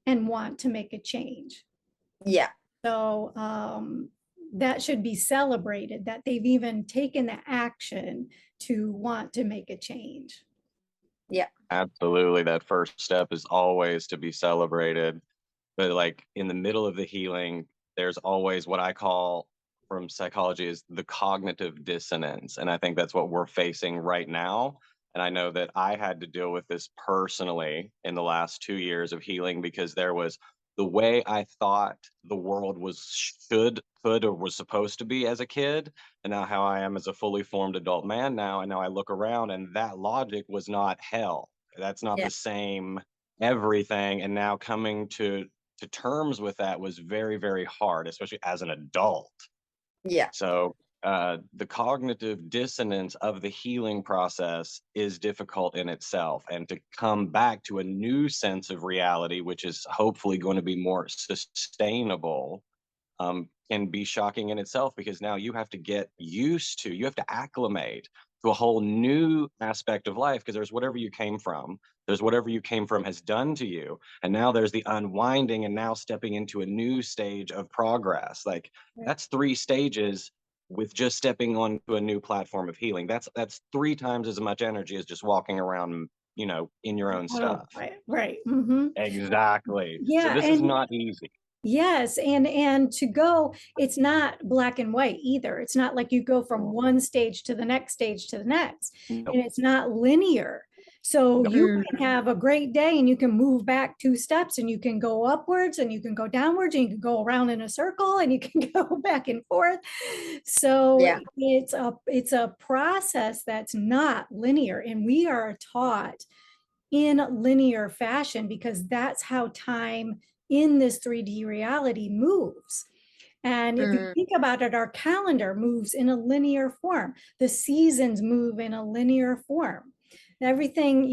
and want to make a change. Yeah. So that should be celebrated, that they've even taken the action to want to make a change. Yeah. Absolutely. That first step is always to be celebrated. But like in the middle of the healing, there's always what I call from psychology is the cognitive dissonance. And I think that's what we're facing right now. And I know that I had to deal with this personally in the last 2 years of healing because there was the way I thought the world was could or was supposed to be as a kid, and now how I am as a fully formed adult man now. And now I look around and that logic was not hell. That's not Yeah. the same everything. And now coming to terms with that was very, very hard, especially as an adult. Yeah. So the cognitive dissonance of the healing process is difficult in itself. And to come back to a new sense of reality, which is hopefully going to be more sustainable, can be shocking in itself because now you have to get used to, you have to acclimate to a whole new aspect of life because there's whatever you came from. There's whatever you came from has done to you. And now there's the unwinding and now stepping into a new stage of progress. Like that's 3 stages with just stepping onto a new platform of healing. That's 3 times as much energy as just walking around, in your own stuff. Right. Mm-hmm. Exactly. So Yeah. this is not easy. Yes, and to go, it's not black and white either. It's not like you go from one stage to the next stage to the next, Nope. and it's not linear. So Nope. you can have a great day and you can move back 2 steps and you can go upwards and you can go downwards and you can go around in a circle and you can go back and forth. So Yeah. it's a process that's not linear, and we are taught in linear fashion because that's how time in this 3D reality moves. And if you think about it, our calendar moves in a linear form. The seasons move in a linear form. Everything,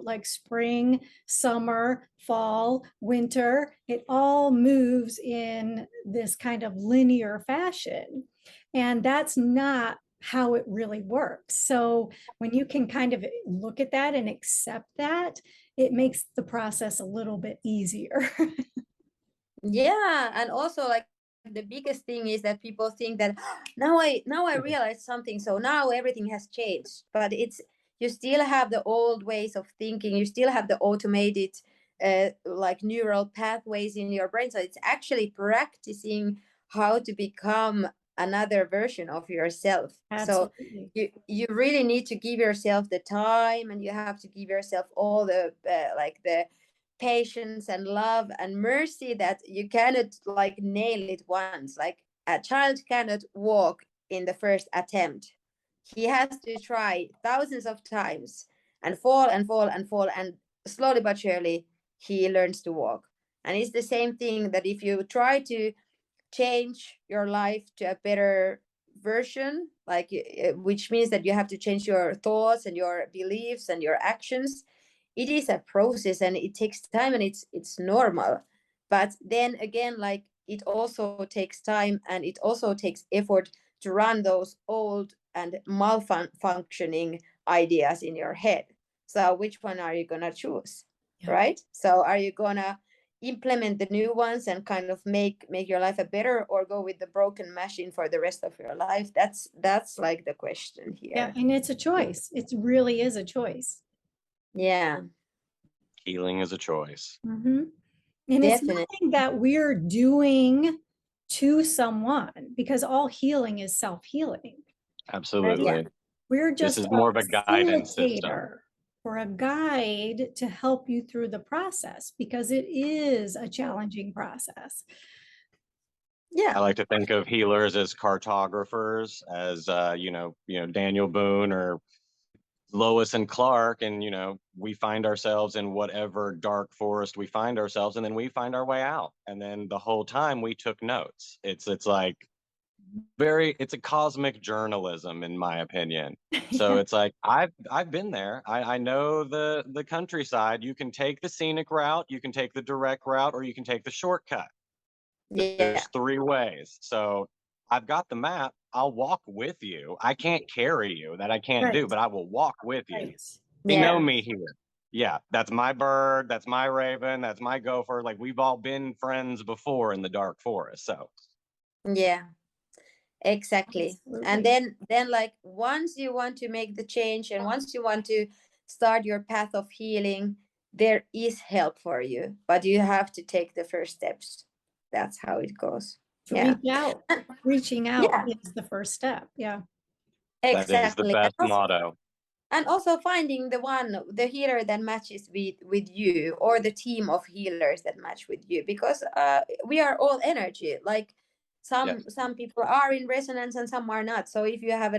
like spring, summer, fall, winter, it all moves in this kind of linear fashion. And that's not how it really works. So when you can kind of look at that and accept that, it makes the process a little bit easier. Yeah, and also like the biggest thing is that people think that now I realize something, so now everything has changed. But it's you still have the old ways of thinking. You still have the automated like neural pathways in your brain. So it's actually practicing how to become another version of yourself. Absolutely. So you really need to give yourself the time, and you have to give yourself all the like the patience and love and mercy that you cannot like nail it once. Like a child cannot walk in the first attempt. He has to try thousands of times and fall and fall and fall, and slowly but surely he learns to walk. And it's the same thing that if you try to change your life to a better version, like which means that you have to change your thoughts and your beliefs and your actions, it is a process and it takes time, and it's normal. But then again, like it also takes time and it also takes effort to run those old and malfunctioning ideas in your head. So which one are you gonna choose? Yeah. Right? So are you gonna implement the new ones and kind of make your life a better, or go with the broken machine for the rest of your life? That's like the question here. Yeah, and it's a choice. It really is a choice. Yeah. Healing is a choice. Mm-hmm. And it's nothing that we're doing to someone, because all healing is self-healing. Absolutely. Right? Yeah. We're just this is more of a guidance system, or a guide to help you through the process, because it is a challenging process. Yeah. I like to think of healers as cartographers, as Daniel Boone or Lois and Clark, and we find ourselves in whatever dark forest we find ourselves, and then we find our way out. And then the whole time we took notes. It's like it's a cosmic journalism, in my opinion. So yeah. It's like I've been there. I know the countryside. You can take the scenic route, you can take the direct route, or you can take the shortcut. Yeah. There's 3 ways. So I've got the map. I'll walk with you. I can't carry you. That I can't do, but I will walk with you. You know me here. Yeah, that's my bird, that's my raven, that's my gopher. Like we've all been friends before in the dark forest. So Yeah, exactly. And Absolutely. then like once you want to make the change and once you want to start your path of healing, there is help for you, but you have to take the first steps. That's how it goes. Yeah. Reach out. Reaching out Yeah, is the first step. Yeah. that is the exactly. best motto. And also finding the healer that matches with you, or the team of healers that match with you, because we are all energy. Like Yes. some people are in resonance and some are not. So if you have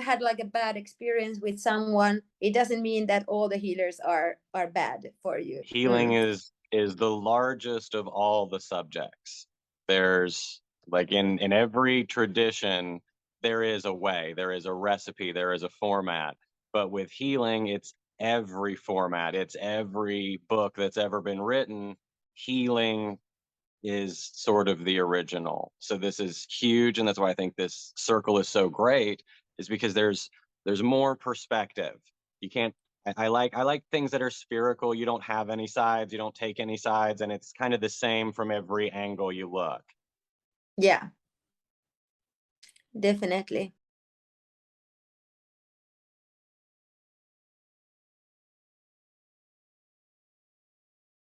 had like a bad experience with someone, it doesn't mean that all the healers are bad for you. Healing is the largest of all the subjects. There's like in every tradition, there is a way, there is a recipe, there is a format. But with healing, it's every format, it's every book that's ever been written. Healing is sort of the original. So this is huge, and that's why I think this circle is so great, is because there's more perspective. You can't I like things that are spherical. You don't have any sides, you don't take any sides, and it's kind of the same from every angle you look. Yeah, definitely.